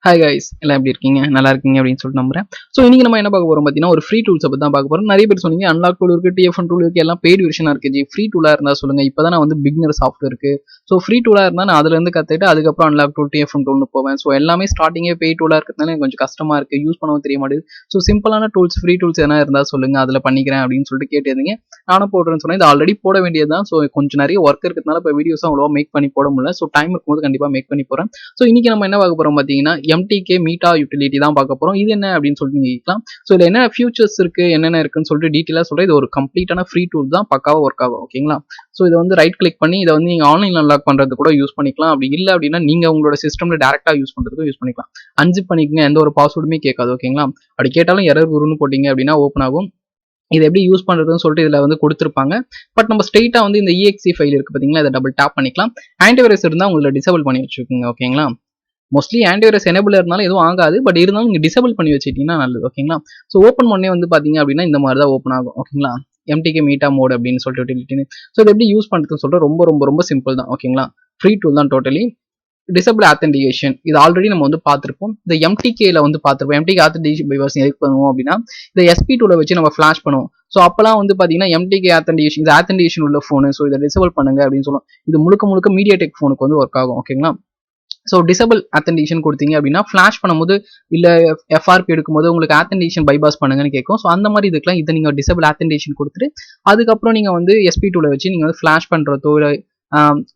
Hi guys, எல்லாம் எப்படி இருக்கீங்க? நல்லா இருக்கீங்க அப்படின்னு சொல்லிட்டு நம்புறேன். ஸோ இன்னைக்கு நம்ம என்ன பார்க்க போறோம் பார்த்தீங்கன்னா, ஒரு ஃப்ரீ டூல்ஸை பற்றி தான் பார்க்க போறோம். நிறைய பேர் சொன்னீங்க அன்லாக் டூல் இருக்கு, டிஎஃப்என் டூல் இருக்கு, எல்லாம் பெய்டு வெர்ஷனாக இருக்கு. ஃப்ரீ டூலாக இருந்தால் சொல்லுங்க. இப்போ தான் நான் வந்து பிகினர் சாஃப்ட்வேர் இருக்கு. ஸோ ஃப்ரீ டூலாக இருந்தால் நான் அதுலேருந்து கற்றுட்டு அதுக்கப்புறம் அன்லாக் டூல், டிஎஃப்என் டூல்னு போவேன். ஸோ எல்லாமே ஸ்டார்டிங்கே பெய்ட் டூலாக இருக்கிறதுனால எனக்கு கொஞ்சம் கஷ்டமா இருக்கு, யூஸ் பண்ணவும் தெரிய மாட்டேது. ஸோ சிம்பிளான டூல்ஸ், ஃப்ரீ டூல்ஸ் எதனா இருந்தால் சொல்லுங்க, அதில் பண்ணிக்கிறேன் அப்படின்னு சொல்லிட்டு கேட்டிருந்தீங்க. நானும் போடுறேன்னு சொன்னேன். இது ஆல்ரெடி போட வேண்டியது தான். ஸோ கொஞ்சம் நிறைய ஒர்க் இருக்கிறதுனால இப்போ வீடியோஸும் அவ்வளோவா மேக் பண்ணி போட முடியல. ஸோ டைம் இருக்கும்போது கண்டிப்பாக மேக் பண்ணி போகிறேன். ஸோ இன்னைக்கு நம்ம என்ன பார்க்க போறோம் பார்த்தீங்கன்னா, எம்டிகே மீட்டா யூட்டிலிட்டி தான் பார்க்க போறோம். இது என்ன அப்படின்னு சொல்லிட்டு நீங்க கேட்கலாம். ஸோ இதுல என்ன ஃபியூச்சர்ஸ் இருக்கு, என்னென்ன இருக்குன்னு சொல்லிட்டு டீட்டெயிலாக சொல்றேன். இது ஒரு கம்ப்ளீட்டான ஃப்ரீ டூல் தான், பக்காவா ஒர்க் ஆகும். ஓகேங்களா? ஸோ இதை வந்து ரைட் கிளிக் பண்ணி இதை வந்து நீங்க ஆன்லைன் அன்லாக் பண்றது கூட யூஸ் பண்ணிக்கலாம். அப்படி இல்லை அப்படின்னா நீங்க உங்களோட சிஸ்டம்ல டேரக்டா யூஸ் பண்றதுக்கு யூஸ் பண்ணிக்கலாம். அன்சிப் பண்ணிக்கங்க, எந்த ஒரு பாஸ்வேர்டுமே கேட்காது. ஓகேங்களா? அப்படி கேட்டாலும் errorguruன்னு போட்டீங்க அப்படின்னா ஓப்பன் ஆகும். இது எப்படி யூஸ் பண்றதுன்னு சொல்லிட்டு இதுல வந்து கொடுத்துருப்பாங்க. பட் நம்ம ஸ்ட்ரெயிட்டா வந்து இந்த EXE ஃபைல் இருக்கு பாத்தீங்களா, இதை டபுள் டேப் பண்ணிக்கலாம். ஆன்டிவைரஸ் இருந்தா உங்களை டிசேபிள் பண்ணி வச்சுக்கோங்க. ஓகேங்களா? மோஸ்ட்லி ஆன்டிவைரஸ் எனேபிள் இருந்தாலும் எதுவும் ஆகாது. பட் இருந்தாலும் நீங்க டிசேபிள் பண்ணி வச்சுட்டீங்கன்னா நல்லது. ஓகேங்களா? ஸோ ஓப்பன் பண்ணே வந்து பாத்தீங்க அப்படின்னா இந்த மாதிரி தான் ஓப்பன் ஆகும். ஓகேங்களா? எம்டிகே மீட்டா மோட் அப்படின்னு சொல்லிட்டு யூட்டிலிட்டி. ஸோ இது எப்படி யூஸ் பண்றதுன்னு சொல்லிட்டு ரொம்ப ரொம்ப ரொம்ப சிம்பிள் தான். ஓகேங்களா? ஃப்ரீ டூல் தான் டோட்டலி. டிசேபிள் ஆத்தென்டிகேஷன் இது ஆல்ரெடி நம்ம வந்து பார்த்துருப்போம். இந்த எம்டிகேல வந்து பார்த்துருப்போம். எம்டிகே ஆத்தென்டிகேஷன் பைபாஸ் எதுக்கு பண்ணுவோம் அப்படின்னா, இந்த SP2ல வச்சு நம்ம ஃபிளாஷ் பண்ணுவோம். ஸோ அப்பெல்லாம் வந்து பாத்தீங்கன்னா எம்டிகே ஆத்தென்டிகேஷன், இது ஆத்தென்டிகேஷன் உள்ள ஃபோனு. ஸோ இதை டிசேபிள் பண்ணுங்க அப்படின்னு சொல்லுவோம். இது முழுக்க முழுக்க மீடியாடெக் ஃபோனுக்கு வந்து ஒர்க் ஆகும். ஓகேங்களா? ஸோ டிசேபிள் ஆத்தென்டிகேஷன் கொடுத்தீங்க அப்படின்னா ஃபிளாஷ் பண்ணும்போது இல்லை எஃப்ஆர்பி எடுக்கும்போது உங்களுக்கு ஆத்தென்டிகேஷன் பைபாஸ் பண்ணுங்கன்னு கேட்கும். ஸோ அந்த மாதிரி இதுக்கெல்லாம் இதை நீங்கள் டிசேபிள் ஆத்தென்டிகேஷன் கொடுத்துட்டு அதுக்கப்புறம் நீங்கள் வந்து SP2ல வச்சு நீங்கள் வந்து ஃபிளாஷ் பண்ணுறதோ இல்லை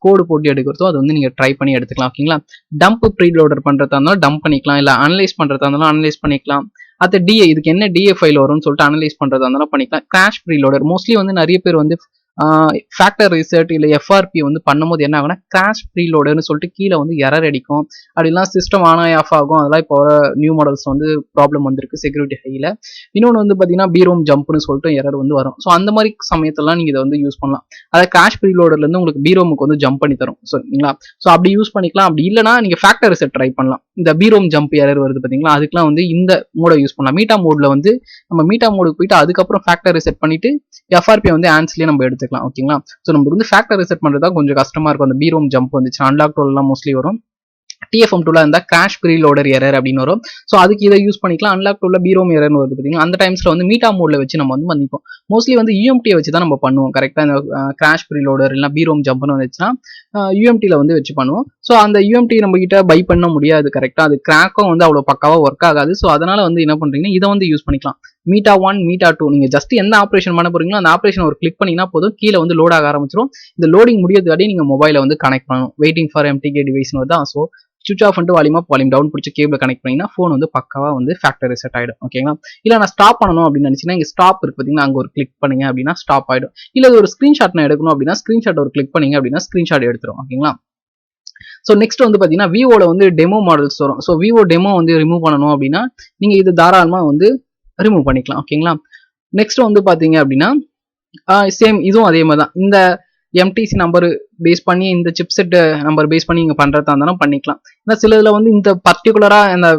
கோடு போட்டு எடுக்கிறதோ அது வந்து நீங்கள் ட்ரை பண்ணி எடுத்துக்கலாம். ஓகேங்களா? டம்ப் ப்ரீலோடர் பண்ணுறதா இருந்தாலும் டம்ப் பண்ணிக்கலாம், இல்லை அனலைஸ் பண்ணுறதா இருந்தாலும் அனலைஸ் பண்ணிக்கலாம். அது டிஏ, இதுக்கு என்ன டிஏ ஃபைல் வரும்னு சொல்லிட்டு அனலைஸ் பண்ணுறதா இருந்தாலும் பண்ணிக்கலாம். கிராஷ் ப்ரீலோடர் மோஸ்ட்லி வந்து நிறைய பேர் வந்து ஃபேக்டர் ரிசர்ட் இல்லை எஃப்ஆர்பி வந்து பண்ணும்போது என்ன ஆகும்னா கிராஷ் ப்ரீலோடர்னு சொல்லிட்டு கீழே வந்து எரர் அடிக்கும். அப்படிலாம் சிஸ்டம் ஆன் ஆஃப் ஆகும். அதெல்லாம் இப்போ நியூ மாடல்ஸ் வந்து ப்ராப்ளம் வந்திருக்கு செக்யூரிட்டி ஹையில். இன்னொன்று வந்து பார்த்தீங்கன்னா பீரோம் ஜம்ப்னு சொல்லிட்டு எரர் வந்து வரும். ஸோ அந்த மாதிரி சமயத்தெல்லாம் நீங்கள் இதை வந்து யூஸ் பண்ணலாம். அதாவது கிராஷ் ப்ரீலோடர்லேருந்து உங்களுக்கு பீரோமுக்கு வந்து ஜம்ப் பண்ணி தரும். சரிங்களா? ஸோ அப்படி யூஸ் பண்ணிக்கலாம். அப்படி இல்லைனா நீங்கள் ஃபேக்டர் ரிசர்ட் ட்ரை பண்ணலாம். இந்த பீரோம் ஜம்ப் எரர் வருது பார்த்தீங்களா, அதுக்கெல்லாம் வந்து இந்த மோடை யூஸ் பண்ணலாம். மீட்டா மோடில் வந்து நம்ம மீட்டா மோடுக்கு போயிட்டு அதுக்கப்புறம் ஃபேக்டர் ரிசெட் பண்ணிட்டு எஃப்ஆர்பி வந்து ஆன்ஸ்லேயே நம்ம எடுத்துக்கலாம். ஓகேங்களா? ஸோ நம்ம வந்து ஃபேக்டர் ரிசெட் பண்ணுறதா கொஞ்சம் கஷ்டமா இருக்கும். அந்த பீரோம் ஜம்ப் வந்துச்சு அன்லாக் டூல்லாம் மோஸ்ட்லி வரும். TFM டூல இருந்தால் கிராஷ் ப்ரீலோடர் எரர் அப்படின்னு வரும். ஸோ அதுக்கு இதை யூஸ் பண்ணிக்கலாம். அன்லாக் டூல பீரோம் எரர்னு வருது பார்த்தீங்கன்னா, அந்த டைம்ஸ்ல வந்து மீட்டா மோட்ல வச்சு நம்ம வந்து பண்ணிப்போம். மோஸ்ட்லி வந்து UMT வச்சு தான் நம்ம பண்ணுவோம். கரெக்டாக இந்த கிராஷ் ப்ரீலோடர் இல்லை பீரோம் ஜம்ப்னு வந்துச்சுன்னா UMTல வந்து வச்சு பண்ணுவோம். ஸோ அந்த UMT நம்ம கிட்ட பை பண்ண முடியாது. கரெக்டாக அது கிராக்கும் வந்து அவ்வளோ பக்காவாக ஒர்க் ஆகாது. ஸோ அதனால வந்து என்ன பண்றீங்கன்னா இதை வந்து யூஸ் பண்ணிக்கலாம். மீட்டா 1, மீட்டா 2 நீங்க ஜஸ்ட் எந்த ஆப்ரேஷன் பண்ண போறீங்களோ அந்த ஆப்ரேஷன் ஒரு கிளிக் பண்ணீங்கன்னா போதும், கீழே வந்து லோட் ஆக ஆரம்பிச்சிடும். இந்த லோடிங் முடியறதுக்காடி நீங்க மொபைலை வந்து கனெக்ட் பண்ணணும். வெயிட்டிங் ஃபார் MTK டிவைஸ்னு வருதா. ஸோ சுவிச் ஆஃப் பண்ணிட்டு வால்யூம் அப் வால்யூம் டவுன் பிடிச்சி கேபிள் கனெக்ட் பண்ணீங்கன்னா ஃபோன் வந்து பக்காவா வந்து ஃபேக்டரி ரிசெட் ஆயிடும். ஓகேங்களா? இல்லை நான் ஸ்டாப் பண்ணணும் அப்படின்னு நினைச்சீங்கன்னா இங்கே ஸ்டாப் இருக்கு பார்த்தீங்கன்னா, அங்கே ஒரு கிளிக் பண்ணீங்க அப்படின்னா ஸ்டாப் ஆயிடும். இல்லை ஒரு ஸ்கிரீன்ஷாட் நான் எடுக்கணும் அப்படின்னா ஸ்கிரீன்ஷாட் ஒரு கிளிக் பண்ணீங்க அப்படின்னா ஸ்கிரீன்ஷாட் எடுத்துரும். ஓகேங்களா? ஸோ நெக்ஸ்ட் வந்து பார்த்தீங்கன்னா விவோல வந்து டெமோ மாடல்ஸ் வரும். ஸோ விவோ டெமோ வந்து ரிமூவ் பண்ணணும் அப்படின்னா நீங்க இது தாராளமாக வந்து ரிமூவ் பண்ணிக்கலாம். ஓகேங்களா? நெக்ஸ்ட் வந்து பார்த்தீங்க அப்படின்னா சேம் இதுவும் அதே மாதிரி தான். இந்த MTC நம்பர் பேஸ் பண்ணி இந்த சிப்செட் நம்பர் பேஸ் பண்ணி நீங்க பண்றதா இருந்தாலும் பண்ணிக்கலாம். ஏன்னா சில இதுல வந்து இந்த பர்டிகுலரா இந்த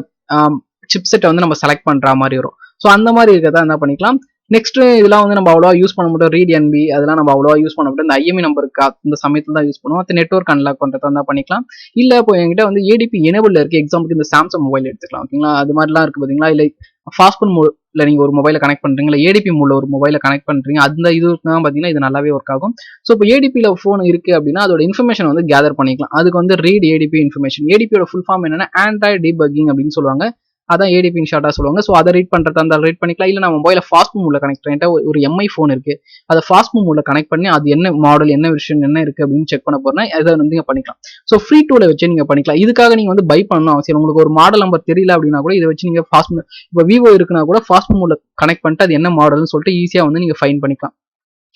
சிப்செட்டை வந்து நம்ம செலக்ட் பண்ற மாதிரி வரும். ஸோ அந்த மாதிரி இருக்கிறதா என்ன பண்ணிக்கலாம். நெக்ஸ்ட் இதெல்லாம் வந்து நம்ம அவ்வளோவா யூஸ் பண்ண மாட்டோம். ரீட் NB அதெல்லாம் நம்ம அவ்வளோவா யூஸ் பண்ண மாட்டோம். இந்த IME நம்பருக்கு இந்த சமயத்தில் தான் யூஸ் பண்ணுவோம். அது நெட்வொர்க் அன்லாக் பண்றதா இருந்தால் பண்ணிக்கலாம். இல்லை இப்போ என்கிட்ட வந்து ADP எனேபிள் இருக்கு. எக்ஸாம்பிளுக்கு இந்த சாம்சங் மொபைல் எடுத்துக்கலாம். ஓகேங்களா? அது மாதிரிலாம் இருக்கு பார்த்தீங்களா. இல்லை ஃபாஸ்ட்புட் மோட்ல நீங்க ஒரு மொபைலை கனெக்ட் பண்றீங்க, இல்லை ADP மோட்ல ஒரு மொபைலை கனெக்ட் பண்றீங்க, அந்த இது தான் பார்த்தீங்கன்னா இது நல்லாவே ஒர்க் ஆகும். ஸோ இப்போ ADPல ஃபோன் இருக்கு அப்படின்னா அதோட இன்ஃபர்மேஷன் வந்து கேதர் பண்ணிக்கலாம். அதுக்கு வந்து ரீட் ADP இன்ஃபர்மேஷன். ADPயோட ஃபுல் ஃபார்ம் என்னன்னா ஆண்ட்ராய்டு டீபக்கிங் அப்படின்னு சொல்லுவாங்க. அதான் ADP ஷார்ட்டா சொல்லுவாங்க. ஸோ அதை ரீட் பண்றதா இருந்தாலும் ரீட் பண்ணிக்கலாம். இல்லை நான் மொபைல ஃபாஸ்ட் மூவ்ல கனெக்ட் பண்ணிட்டா ஒரு MI ஃபோன் இருக்கு, அதை ஃபாஸ்ட் மூவ்ல கனெக்ட் பண்ணி அது என்ன மாடல், என்ன விஷயம், என்ன இருக்கு அப்படின்னு செக் பண்ண போறேன்னா அதை வந்து நீங்க பண்ணிக்கலாம். ஸோ ஃப்ரீ டூல வச்சு நீங்க பண்ணிக்கலாம். இதுக்காக நீங்க வந்து பை பண்ணணும் அவசியம். உங்களுக்கு ஒரு மாடல் நம்பர் தெரியல அப்படின்னா கூட இதை வச்சு நீங்க ஃபாஸ்ட் இப்போ விவோ இருக்குன்னா கூட ஃபாஸ்ட் மூவ்ல கனெக்ட் பண்ணிட்டு அது என்ன மாடல்னு சொல்லிட்டு ஈஸியா வந்து நீங்க ஃபைன் பண்ணிக்கலாம்.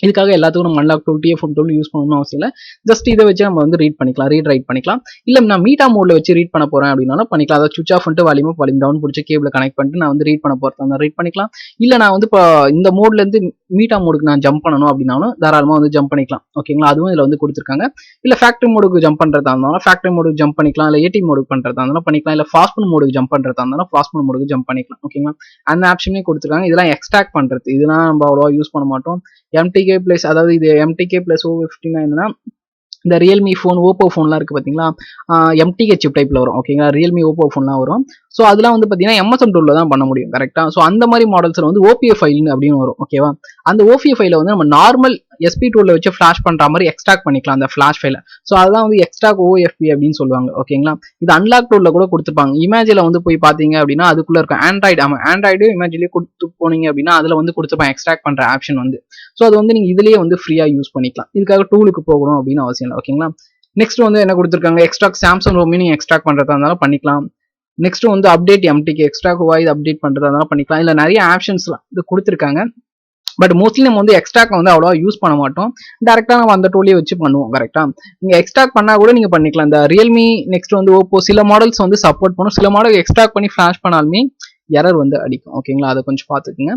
இதுக்காக எல்லாத்துக்கும் நம்ம unlock tool, TFM tool use பண்ணணும் அவசியம் இல்லை. ஜஸ்ட் இதை வச்சு நம்ம வந்து ரீட் பண்ணிக்கலாம், ரீட் ரைட் பண்ணிக்கலாம். இல்லை நான் மீட்டா மோட்ல வச்சு ரீட் பண்ண போறேன் அப்படின்னாலும் பண்ணிக்கலாம். அதாவது சுவிச் ஆஃப் பண்ணிட்டு வால்யூம் அப் வால்யூம் டவுன் பிடிச்சி கேபிள் கனெக்ட் பண்ணிட்டு நான் வந்து ரீட் பண்ண போறதா ரீட் பண்ணிக்கலாம். இல்லை நான் வந்து இப்போ இந்த மோட்ல இருந்து மீட்டா மோடுக்கு நான் ஜம்ப் பண்ணணும் அப்படின்னாலும் தாராளமாக வந்து ஜம்ப் பண்ணிக்கலாம். ஓகேங்களா? அதுவும் இதில் வந்து கொடுத்துருக்காங்க. இல்லை ஃபேக்டரி மோடுக்கு ஜம்ப் பண்றதா இருந்தாலும் ஃபேக்டரி மோடுக்கு ஜம்ப் பண்ணிக்கலாம். இல்லை AT மோடுக்கு பண்றதா இருந்தாலும் பண்ணிக்கலாம். இல்லை ஃபாஸ்ட் மோடுக்கு ஜம்ப் பண்றதா இருந்தாலும் ஃபாஸ்ட் மோடுக்கு ஜம்ப் பண்ணிக்கலாம். ஓகேங்களா? அந்த ஆப்ஷனே கொடுத்துருக்காங்க. இதெல்லாம் எக்ஸ்ட்ராக்ட் பண்றது, இதெல்லாம் நம்ம அவ்வளோவா யூஸ் பண்ண மாட்டோம். MTK பிளஸ், அதாவது இது MTK பிளஸ் O59னா இந்த ரியல்மி ஃபோன், ஓப்போ ஃபோன்லாம் இருக்குது பார்த்தீங்களா, எம்டிகே சிப் டைப்பில் வரும். ஓகேங்களா, ரியல்மி ஓப்போ ஃபோன்லாம் வரும். ஸோ அதெல்லாம் வந்து பார்த்தீங்கன்னா எம்எஸ்எம் டூலில் தான் பண்ண முடியும். கரெக்டாக. ஸோ அந்த மாதிரி மாடல்ஸில் வந்து ஓபிஎஃப் ஃபைல் அப்படின்னு வரும். ஓகேவா, அந்த ஓபிஎஃப் ஃபைலை வந்து நம்ம நார்மல் எஸ்பி டூலில் வச்சு ஃபிளாஷ் பண்ணுற மாதிரி எக்ஸ்ட்ராக்ட் பண்ணிக்கலாம் அந்த ஃபிளாஷ் ஃபைலை. ஸோ அதுதான் வந்து எக்ஸ்ட்ராக் ஓஎஃப்பி அப்படின்னு சொல்லுவாங்க. ஓகேங்களா, இது அன்லாக் டூலில் கூட கொடுத்துருப்பாங்க. இமேஜில் வந்து போய் பார்த்தீங்க அப்படின்னா அதுக்குள்ளே இருக்கும் ஆண்ட்ராய்டு. ஆமாம், ஆண்ட்ராய்டு இமேஜ்லேயே கொடுத்து போனீங்க அப்படின்னா அதில் வந்து கொடுத்துருப்பாங்க எக்ஸ்ட்ராக்ட் பண்ணுற ஆப்ஷன் வந்து. ஸோ அது வந்து நீங்கள் இதுலேயே வந்து ஃப்ரீயாக யூஸ் பண்ணிக்கலாம். இதுக்காக டூலுக்கு போகணும் அப்படின்னு அவசியம் இல்லை. ஓகேங்களா, நெக்ஸ்ட் வந்து என்ன கொடுத்துருக்காங்க, எக்ஸ்ட்ராக்ட் சாம்சங் ரோம் நீங்க எக்ஸ்ட்ராக்ட் பண்றதா இருந்தாலும் பண்ணிக்கலாம். நெக்ஸ்ட் வந்து அப்டேட் எம்டிக்கு எக்ஸ்ட்ராக்ட் வாய்ஸ் அப்டேட் பண்றதா இருந்தாலும் பண்ணிக்கலாம். இல்ல நிறைய ஆப்ஷன்ஸ்லாம் இது கொடுத்துருக்காங்க. பட் மோஸ்ட்லி நம்ம வந்து எக்ஸ்ட்ராக்ட் வந்து அவ்வளோவா யூஸ் பண்ண மாட்டோம். டேரக்டா நம்ம அந்த டூலே வச்சு பண்ணுவோம். கரெக்டா, நீங்க எக்ஸ்ட்ராக்ட் பண்ணா கூட நீங்க பண்ணிக்கலாம். இந்த ரியல்மி, நெக்ஸ்ட் வந்து ஓப்போ சில மாடல்ஸ் வந்து சப்போர்ட் பண்ணும். சில மாடல் எக்ஸ்ட்ராக்ட் பண்ணி ஃபிளாஷ் பண்ணாலுமே எரர் வந்து அடிக்கும். ஓகேங்களா, அதை கொஞ்சம் பார்த்துக்குங்க.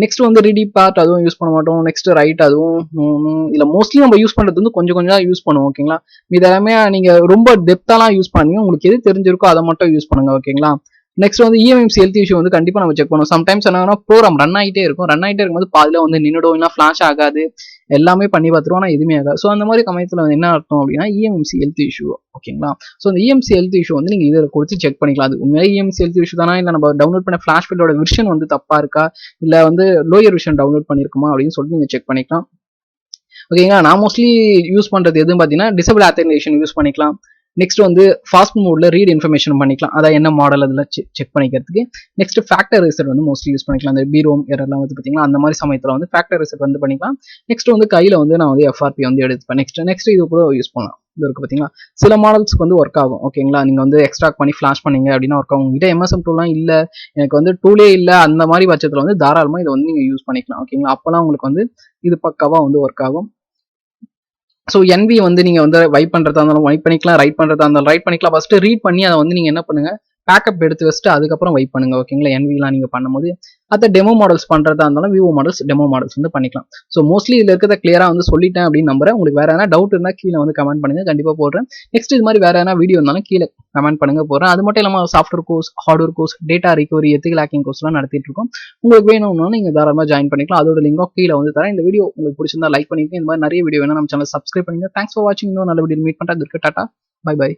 நெக்ஸ்ட் வந்து ரீடி பார்ட் அதுவும் யூஸ் பண்ண மாட்டோம். நெக்ஸ்ட் ரைட் அதுவும் இல்லை, மோஸ்ட்லி நம்ம யூஸ் பண்ணுறது வந்து கொஞ்சம் கொஞ்சம் யூஸ் பண்ணுவோம். ஓகேங்களா, இது எல்லாமே நீங்க ரொம்ப டெப்த்தாலாம் யூஸ் பண்ணீங்க, உங்களுக்கு எது தெரிஞ்சிருக்கோ அதை மட்டும் யூஸ் பண்ணுங்க. ஓகேங்களா, நெக்ஸ்ட் வந்து இஎம்எம்சி ஹெல்த் இஷ்யூ வந்து கண்டிப்பாக நம்ம செக் பண்ணுவோம். சம்டைம்ஸ் என்னன்னா ப்ரோக்ராம் ரன் ஆகிட்டே இருக்கும்போது பாதியில் வந்து நின்றுடும், இல்லை ஃபிளாஷ் ஆகாது, எல்லாமே பண்ணி பார்த்துருவோம், ஆனால் எதுவுமே ஆகாது. ஸோ அந்த மாதிரி சமயத்தில் வந்து என்ன அர்த்தம் அப்படின்னா இஎம்சி ஹெல்த் இஷ்யூ. ஓகேங்களா, ஸோ அந்த இஎம்சி ஹெல்த் இஷ்யூ வந்து நீங்கள் இதில் கொடுத்து செக் பண்ணிக்கலாம். அது உண்மையாக இஎம்சி ஹெல்த் இஷ்யூ தானா, இல்லை நம்ம டவுன்லோட் பண்ண ஃபிளாஷ் ஃபைலோட வெர்ஷன் வந்து தப்பா இருக்கா, இல்லை வந்து லோயர் வெர்ஷன் டவுன்லோட் பண்ணியிருக்குமா அப்படின்னு சொல்லிட்டு நீங்கள் செக் பண்ணிக்கலாம். ஓகேங்களா, நான் மோஸ்ட்லி யூஸ் பண்ணுறது எதுவும் பார்த்தீங்கன்னா டிசபிள் ஆத்தன்டேஷன் யூஸ் பண்ணிக்கலாம். நெக்ஸ்ட் வந்து ஃபாஸ்ட் மோட்ல ரீட் இன்ஃபர்மேஷன் பண்ணிக்கலாம், அதான் என்ன மாடல் அதில் செக் பண்ணிக்கிறதுக்கு. நெக்ஸ்ட் ஃபேக்டர் ரிசெட் வந்து மோஸ்ட்லி யூஸ் பண்ணிக்கலாம். அந்த பிரோம் எரர்லாம் வந்து பார்த்தீங்கன்னா அந்த மாதிரி சமயத்தில் வந்து ஃபேக்டர் ரிசெட் வந்து பண்ணிக்கலாம். நெக்ஸ்ட் வந்து கையில் வந்து நான் வந்து எஃப்ஆர்பி வந்து எடுத்துப்பேன். நெக்ஸ்ட் இது கூட யூஸ் பண்ணலாம். இது இருக்கு பார்த்தீங்களா, சில மாடல்ஸ்க்கு வந்து ஒர்க் ஆகும். ஓகேங்களா, நீங்கள் வந்து எக்ஸ்ட்ராக்ட் பண்ணி ஃபிளாஷ் பண்ணீங்க அப்படின்னா ஒர்க் ஆகும். உங்ககிட்ட எம்எஸ்எம் டூலாம் இல்லை, எனக்கு வந்து டூலே இல்லை, அந்த மாதிரி பட்சத்தில் வந்து தாராளமாக இதை வந்து நீங்கள் யூஸ் பண்ணிக்கலாம். ஓகேங்களா, அப்போலாம் உங்களுக்கு வந்து இது பக்காவாக வந்து ஒர்க் ஆகும். ஸோ என்வி வந்து நீங்கள் வந்து வைப் பண்ணுறதா இருந்தாலும் வைப் பண்ணிக்கலாம், ரைட் பண்ணுறதா இருந்தாலும் ரைட் பண்ணிக்கலாம். ஃபஸ்ட்டு ரீட் பண்ணி அதை வந்து நீங்கள் என்ன பண்ணுங்க, பேக்கப் எடுத்து வச்சுட்டு அதுக்கப்புறம் வைப் பண்ணுங்க. ஓகேங்களா, என்விலாம் நீங்கள் பண்ணும்போது அதை டெமோ மாடல்ஸ் பண்ணுறதா இருந்தாலும் விவோ மாடல்ஸ் டெமோ மாடல்ஸ் வந்து பண்ணிக்கலாம். ஸோ மோஸ்ட்லி இதில் இருக்கிறத கிளியராக வந்து சொல்லிட்டேன் அப்படின்னு நம்புறேன். உங்களுக்கு வேறு எதனா டவுட் இருந்தால் கீழே வந்து கமெண்ட் பண்ணுங்க, கண்டிப்பாக போடுறேன். நெக்ஸ்ட் இது மாதிரி வேறு எதனா வீடியோ இருந்தாலும் கீழே கமெண்ட் பண்ணுங்க, போடுறேன். அது மட்டும் இல்லாமல் software course, hardware course, data recovery, ethical hacking கோர்ஸ்லாம் நடத்திட்டு இருக்கோம். உங்களுக்கு வேணும்னா நீங்கள் தாராளமாக ஜாயின் பண்ணிக்கலாம். அதோட லிங்கும் கீழே வந்து தரேன். இந்த வீடியோ உங்களுக்கு பிடிச்சிருந்தா லைக் பண்ணிட்டு இந்த மாதிரி நிறைய வீடியோ வேணும் நம்ம சேனல் சப்ஸ்கிரைப் பண்ணுங்க. தேங்க்ஸ் ஃபார் வாட்சிங். இன்னும் நல்ல வீடியோ மீட் பண்ணுறது இருக்கு. Tata, bye by.